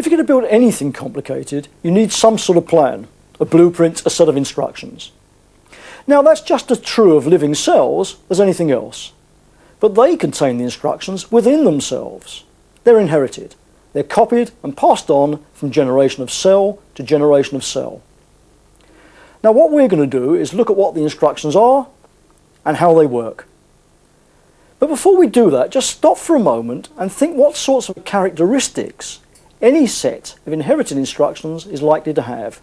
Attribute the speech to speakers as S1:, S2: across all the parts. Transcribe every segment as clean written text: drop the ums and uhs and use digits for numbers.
S1: you're going to build anything complicated, you need some sort of plan, a blueprint, a set of instructions. Now that's just as true of living cells as anything else, but they contain the instructions within themselves. They're inherited. They're copied and passed on from generation of cell to generation of cell. Now what we're going to do is look at what the instructions are and how they work. But before we do that, just stop for a moment and think what sorts of characteristics any set of inherited instructions is likely to have.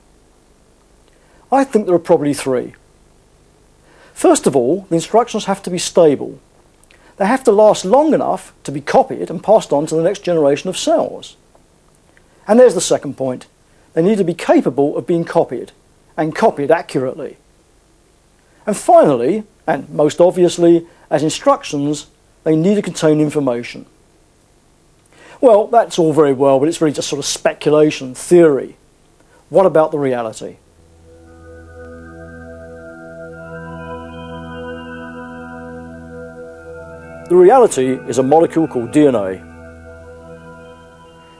S1: I think there are probably three. First of all, the instructions have to be stable. They have to last long enough to be copied and passed on to the next generation of cells. And there's the second point. They need to be capable of being copied, and copied accurately. And finally, and most obviously, as instructions, they need to contain information. Well, that's all very well, but it's really just sort of speculation, theory. What about the reality? The reality is a molecule called DNA.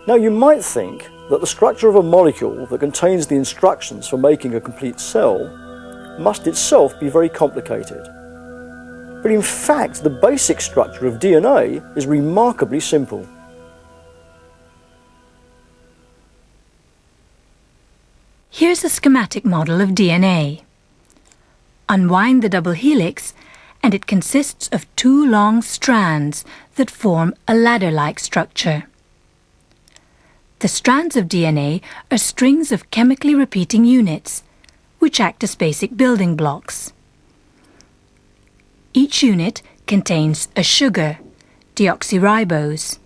S1: Now you might think that the structure of a molecule that contains the instructions for making a complete cell must itself be very complicated. But in fact, the basic structure of DNA is remarkably simple.
S2: Here's a schematic model of DNA. Unwind the double helix and it consists of two long strands that form a ladder-like structure. The strands of DNA are strings of chemically repeating units, which act as basic building blocks. Each unit contains a sugar, deoxyribose,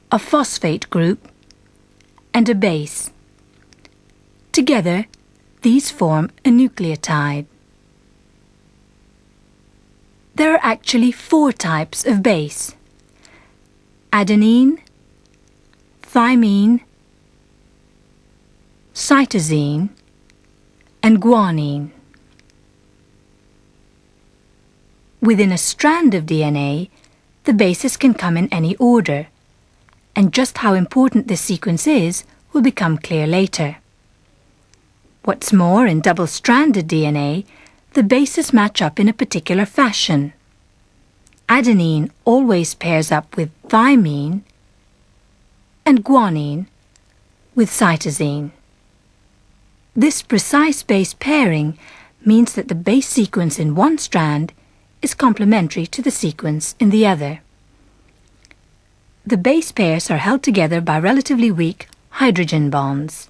S2: a phosphate group, and a base. Together, these form a nucleotide. There are actually 4 types of base: adenine, thymine, cytosine, and guanine. Within a strand of DNA, the bases can come in any order, and just how important this sequence is will become clear later. What's more, in double-stranded DNA, the bases match up in a particular fashion. Adenine always pairs up with thymine, and guanine with cytosine. This precise base pairing means that the base sequence in one strand is complementary to the sequence in the other. The base pairs are held together by relatively weak hydrogen bonds.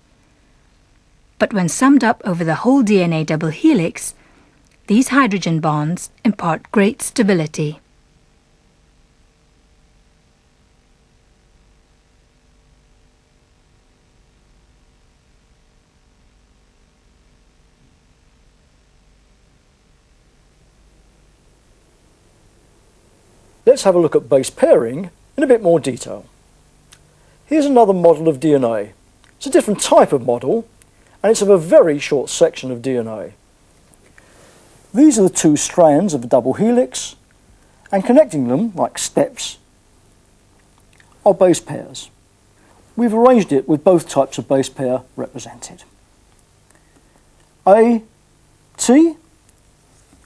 S2: But when summed up over the whole DNA double helix, these hydrogen bonds impart great stability.
S1: Let's have a look at base pairing in a bit more detail. Here's another model of DNA. It's a different type of model, and it's of a very short section of DNA. These are the 2 strands of a double helix, and connecting them, like steps, are base pairs. We've arranged it with both types of base pair represented. A, T,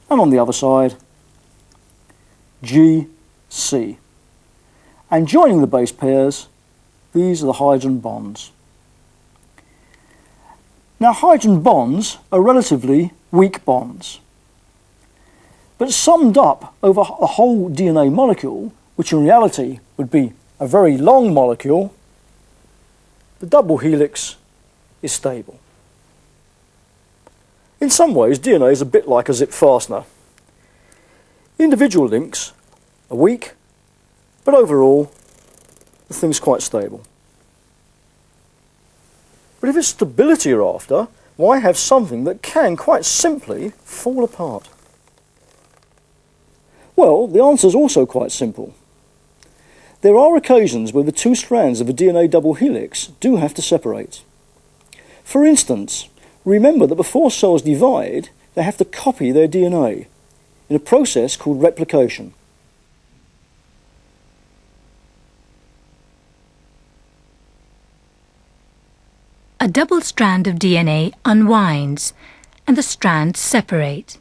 S1: and on the other side, G, C. And joining the base pairs, these are the hydrogen bonds. Now hydrogen bonds are relatively weak bonds, but summed up over a whole DNA molecule, which in reality would be a very long molecule, the double helix is stable. In some ways, DNA is a bit like a zip fastener. Individual links are weak, but overall, the thing's quite stable. But if it's stability you're after, why have something that can quite simply fall apart? Well, the answer is also quite simple. There are occasions where the 2 strands of a DNA double helix do have to separate. For instance, remember that before cells divide, they have to copy their DNA in a process called replication.
S2: A double strand of DNA unwinds and the strands separate.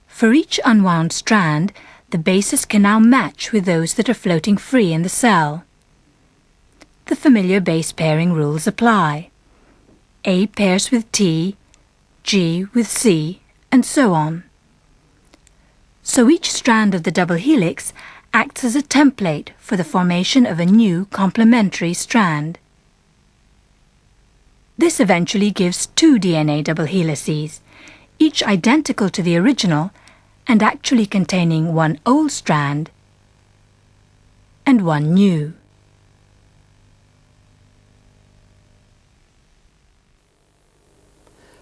S2: For each unwound strand, the bases can now match with those that are floating free in the cell. The familiar base pairing rules apply. A pairs with T, G with C, and so on. So each strand of the double helix acts as a template for the formation of a new complementary strand. This eventually gives two DNA double helices, each identical to the original and actually containing one old strand and one new.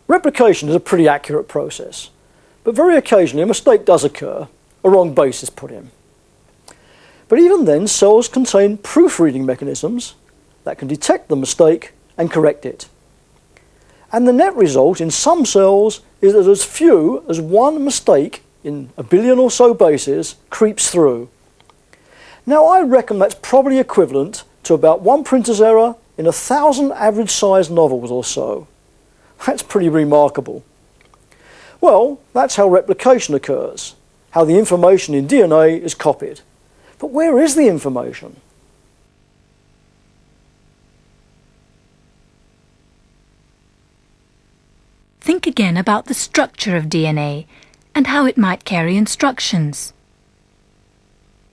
S1: Replication is a pretty accurate process, but very occasionally a mistake does occur, a wrong base is put in. But even then, cells contain proofreading mechanisms that can detect the mistake and correct it. And the net result in some cells is that as few as one mistake in a billion or so bases creeps through. Now I reckon that's probably equivalent to about one printer's error in 1,000 average sized novels or so. That's pretty remarkable. Well, that's how replication occurs, how the information in DNA is copied. But where is the information?
S2: Think again about the structure of DNA and how it might carry instructions.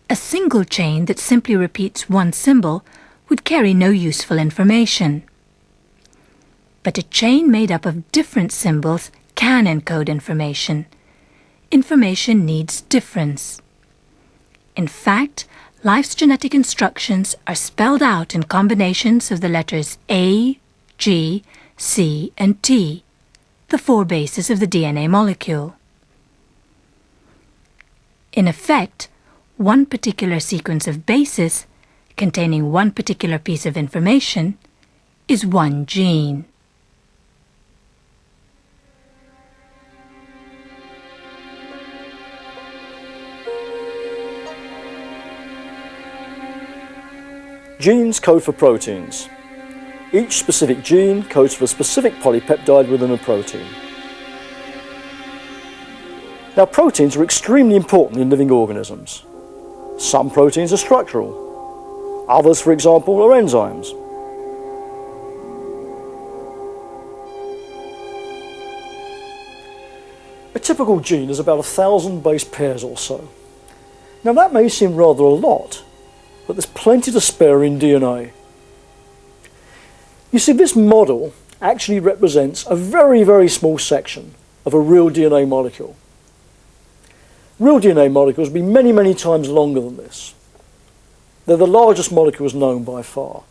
S2: A single chain that simply repeats one symbol would carry no useful information. But a chain made up of different symbols can encode information. Information needs difference. In fact, life's genetic instructions are spelled out in combinations of the letters A, G, C, and T, the four bases of the DNA molecule. In effect, one particular sequence of bases, containing one particular piece of information, is one gene.
S1: Genes code for proteins. Each specific gene codes for a specific polypeptide within a protein. Now, proteins are extremely important in living organisms. Some proteins are structural. Others, for example, are enzymes. A typical gene is about 1,000 base pairs or so. Now, that may seem rather a lot, but there's plenty to spare in DNA. You see, this model actually represents a very, very small section of a real DNA molecule. Real DNA molecules will be many, many times longer than this. They're the largest molecules known by far.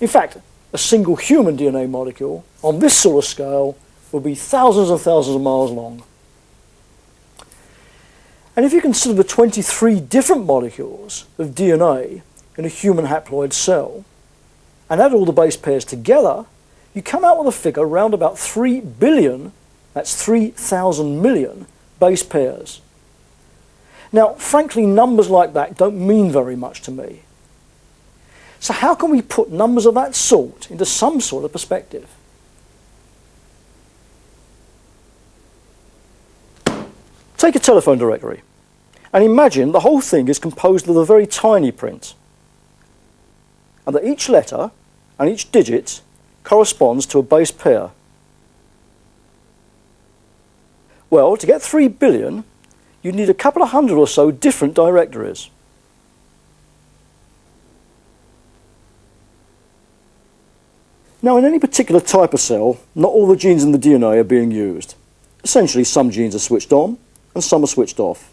S1: In fact, a single human DNA molecule on this sort of scale will be thousands and thousands of miles long. And if you consider the 23 different molecules of DNA in a human haploid cell, and add all the base pairs together, you come out with a figure around about 3 billion, that's 3,000 million, base pairs. Now, frankly, numbers like that don't mean very much to me. So how can we put numbers of that sort into some sort of perspective? Take a telephone directory, and imagine the whole thing is composed of a very tiny print, and that each letter and each digit corresponds to a base pair. Well, to get 3 billion, you'd need a couple of hundred or so different directories. Now, in any particular type of cell, not all the genes in the DNA are being used. Essentially, some genes are switched on and some are switched off.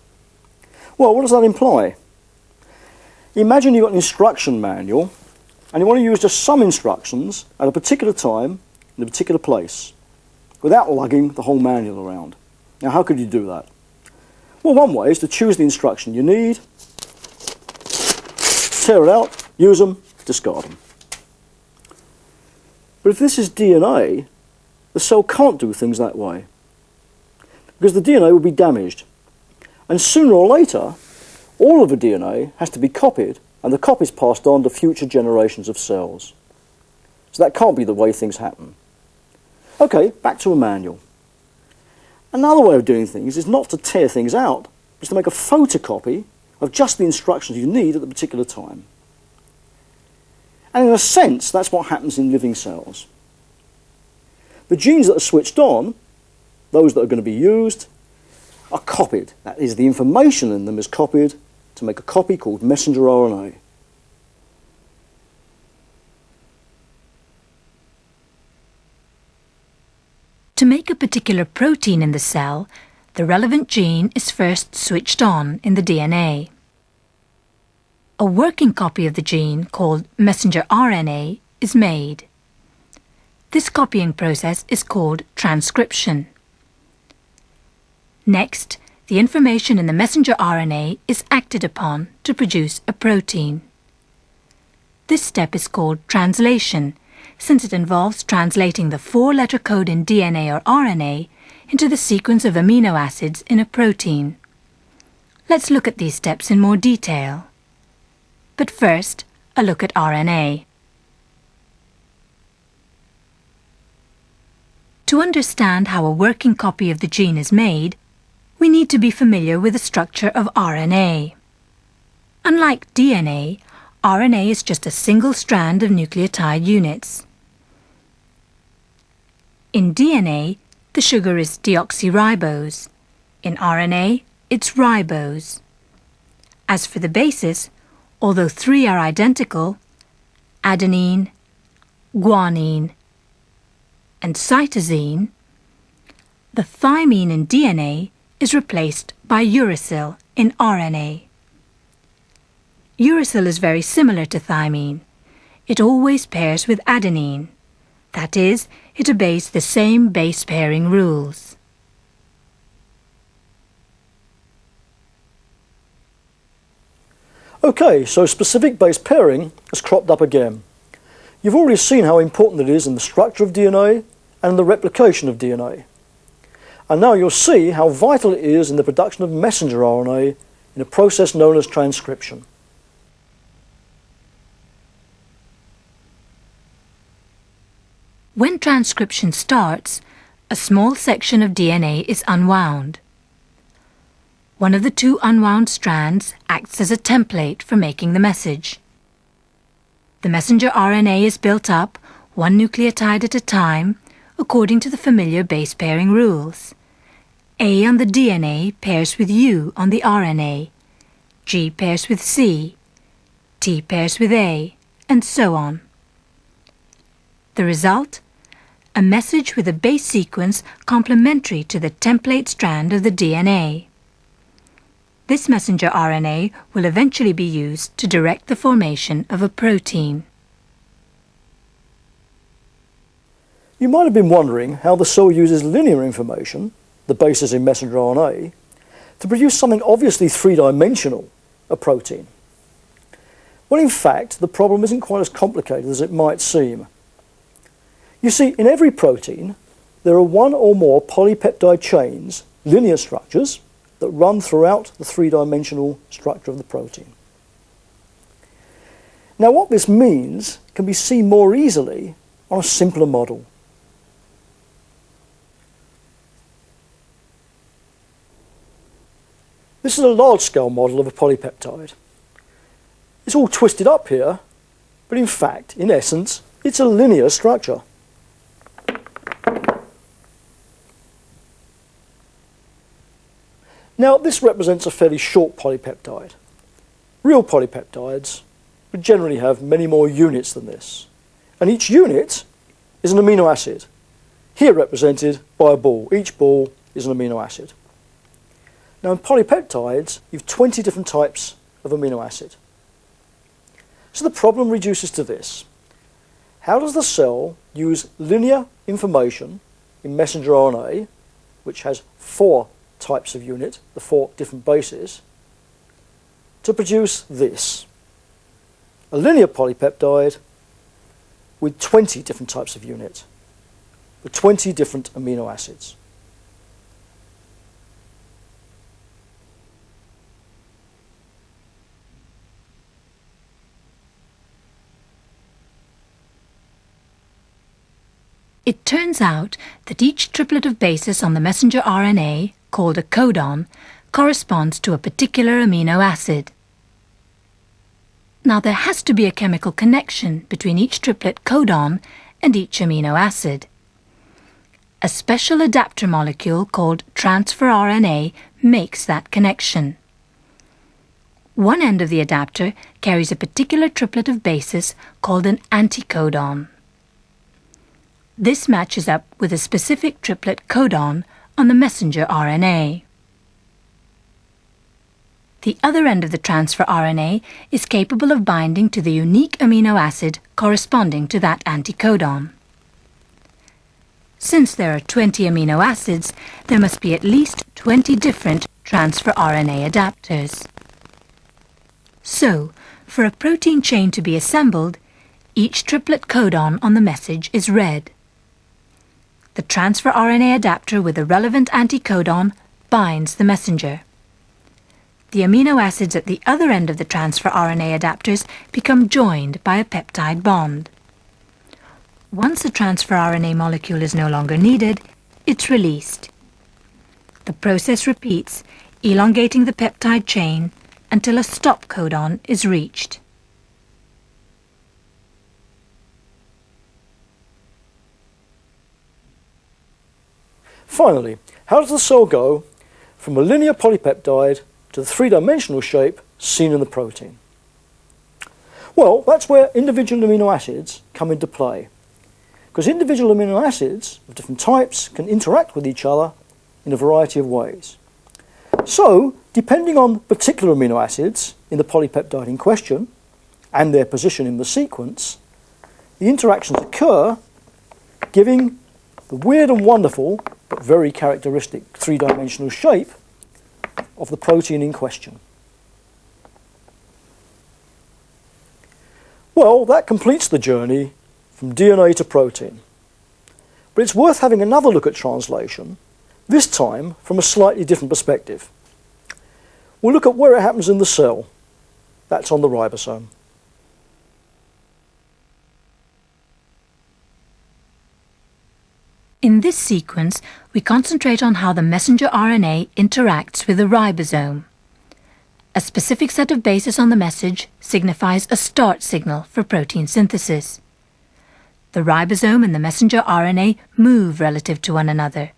S1: Well, what does that imply? Imagine you've got an instruction manual and you want to use just some instructions at a particular time in a particular place without lugging the whole manual around. Now, how could you do that? Well, one way is to choose the instruction you need, tear it out, use them, discard them. But if this is DNA, the cell can't do things that way because the DNA will be damaged. And sooner or later, all of the DNA has to be copied, and the copy is passed on to future generations of cells. So that can't be the way things happen. Okay, back to a manual. Another way of doing things is not to tear things out, but to make a photocopy of just the instructions you need at the particular time. And in a sense, that's what happens in living cells. The genes that are switched on, those that are going to be used, are copied. That is, the information in them is copied to make a copy called messenger RNA.
S2: To make a particular protein in the cell, the relevant gene is first switched on in the DNA. A working copy of the gene, called messenger RNA, is made. This copying process is called transcription. Next, the information in the messenger RNA is acted upon to produce a protein. This step is called translation, since it involves translating the 4-letter code in DNA or RNA into the sequence of amino acids in a protein. Let's look at these steps in more detail. But first, a look at RNA. To understand how a working copy of the gene is made, we need to be familiar with the structure of RNA. Unlike DNA, RNA is just a single strand of nucleotide units. In DNA, the sugar is deoxyribose. In RNA, it's ribose. As for the bases, although 3 are identical, adenine, guanine, and cytosine, the thymine in DNA is replaced by uracil in RNA. Uracil is very similar to thymine. It always pairs with adenine. That is, it obeys the same base pairing rules.
S1: Okay, so specific base pairing has cropped up again. You've already seen how important it is in the structure of DNA and in the replication of DNA. And now you'll see how vital it is in the production of messenger RNA in a process known as transcription.
S2: When transcription starts, a small section of DNA is unwound. One of the 2 unwound strands acts as a template for making the message. The messenger RNA is built up, 1 nucleotide at a time, according to the familiar base pairing rules. A on the DNA pairs with U on the RNA, G pairs with C, T pairs with A, and so on. The result? A message with a base sequence complementary to the template strand of the DNA. This messenger RNA will eventually be used to direct the formation of a protein.
S1: You might have been wondering how the cell uses linear information, the bases in messenger RNA, to produce something obviously 3-dimensional, a protein. Well, in fact, the problem isn't quite as complicated as it might seem. You see, in every protein, there are 1 or more polypeptide chains, linear structures, that run throughout the 3-dimensional structure of the protein. Now, what this means can be seen more easily on a simpler model. This is a large-scale model of a polypeptide. It's all twisted up here, but in fact, in essence, it's a linear structure. Now, this represents a fairly short polypeptide. Real polypeptides would generally have many more units than this, and each unit is an amino acid, here represented by a ball. Each ball is an amino acid. Now, in polypeptides, you have 20 different types of amino acid. So the problem reduces to this. How does the cell use linear information in messenger RNA, which has 4 types of unit, the 4 different bases, to produce this? A linear polypeptide with 20 different types of unit, with 20 different amino acids.
S2: It turns out that each triplet of bases on the messenger RNA, called a codon, corresponds to a particular amino acid. Now there has to be a chemical connection between each triplet codon and each amino acid. A special adapter molecule called transfer RNA makes that connection. One end of the adapter carries a particular triplet of bases called an anticodon. This matches up with a specific triplet codon on the messenger RNA. The other end of the transfer RNA is capable of binding to the unique amino acid corresponding to that anticodon. Since there are 20 amino acids, there must be at least 20 different transfer RNA adapters. So, for a protein chain to be assembled, each triplet codon on the message is read. The transfer RNA adapter with the relevant anticodon binds the messenger. The amino acids at the other end of the transfer RNA adapters become joined by a peptide bond. Once a transfer RNA molecule is no longer needed, it's released. The process repeats, elongating the peptide chain until a stop codon is reached.
S1: Finally, how does the cell go from a linear polypeptide to the three-dimensional shape seen in the protein? Well, that's where individual amino acids come into play, because individual amino acids of different types can interact with each other in a variety of ways. So, depending on particular amino acids in the polypeptide in question and their position in the sequence, the interactions occur, giving the weird and wonderful but very characteristic three-dimensional shape of the protein in question. Well, that completes the journey from DNA to protein. But it's worth having another look at translation, this time from a slightly different perspective. We'll look at where it happens in the cell. That's on the ribosome.
S2: In this sequence, we concentrate on how the messenger RNA interacts with the ribosome. A specific set of bases on the message signifies a start signal for protein synthesis. The ribosome and the messenger RNA move relative to one another.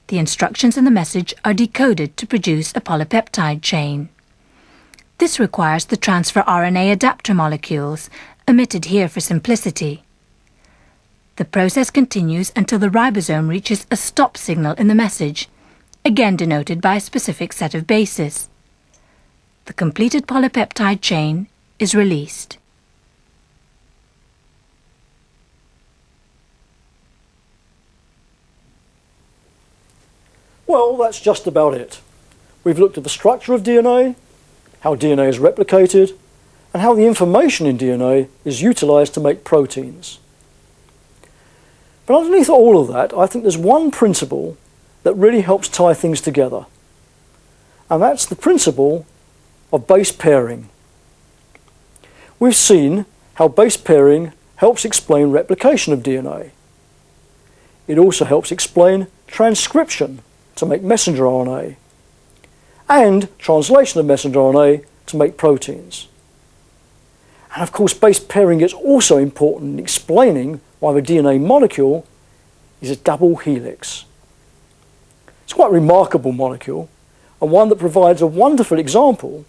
S2: The instructions in the message are decoded to produce a polypeptide chain. This requires the transfer RNA adapter molecules, omitted here for simplicity. The process continues until the ribosome reaches a stop signal in the message, again denoted by a specific set of bases. The completed polypeptide chain is released.
S1: Well, that's just about it. We've looked at the structure of DNA, how DNA is replicated, and how the information in DNA is utilised to make proteins. But underneath all of that, I think there's one principle that really helps tie things together. And that's the principle of base pairing. We've seen how base pairing helps explain replication of DNA. It also helps explain transcription to make messenger RNA, and translation of messenger RNA to make proteins. And of course, base pairing is also important in explaining why the DNA molecule is a double helix. It's quite a remarkable molecule, and one that provides a wonderful example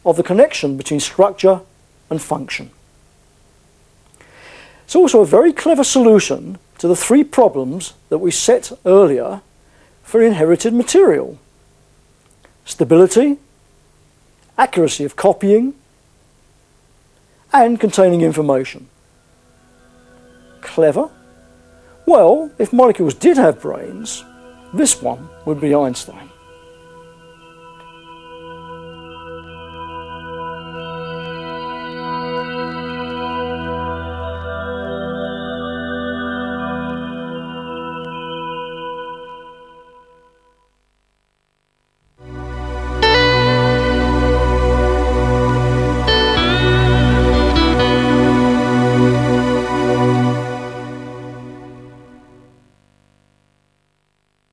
S1: of the connection between structure and function. It's also a very clever solution to the three problems that we set earlier for inherited material: stability, accuracy of copying, and containing information. Clever? Well, if molecules did have brains, this one would be Einstein.